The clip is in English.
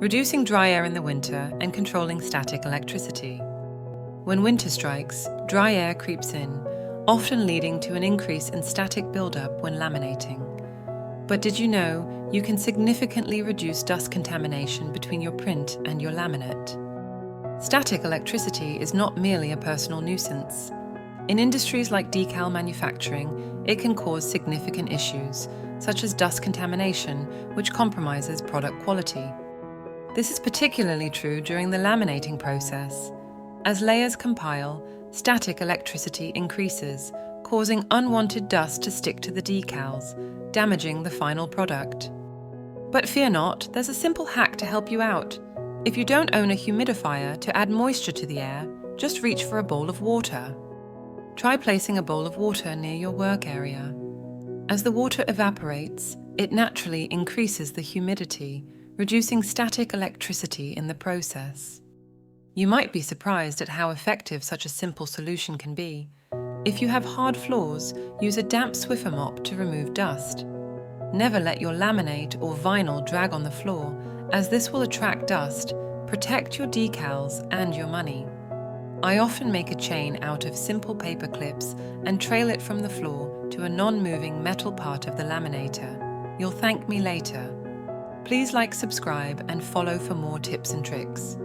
reducing dry air in the winter and controlling static electricity. When winter strikes, dry air creeps in, often leading to an increase in static buildup when laminating. But did you know you can significantly reduce dust contamination between your print and your laminate? Static electricity is not merely a personal nuisance. In industries like decal manufacturing, it can cause significant issues, such as dust contamination, which compromises product quality. This is particularly true during the laminating process. As layers compile, static electricity increases, causing unwanted dust to stick to the decals, damaging the final product. But fear not, there's a simple hack to help you out. If you don't own a humidifier to add moisture to the air, just reach for a bowl of water. Try placing a bowl of water near your work area. As the water evaporates, it naturally increases the humidity, reducing static electricity in the process. You might be surprised at how effective such a simple solution can be. If you have hard floors, use a damp Swiffer mop to remove dust. Never let your laminate or vinyl drag on the floor, as this will attract dust, protect your decals and your money. I often make a chain out of simple paper clips and trail it from the floor to a non-moving metal part of the laminator. You'll thank me later. Please like, subscribe, and follow for more tips and tricks.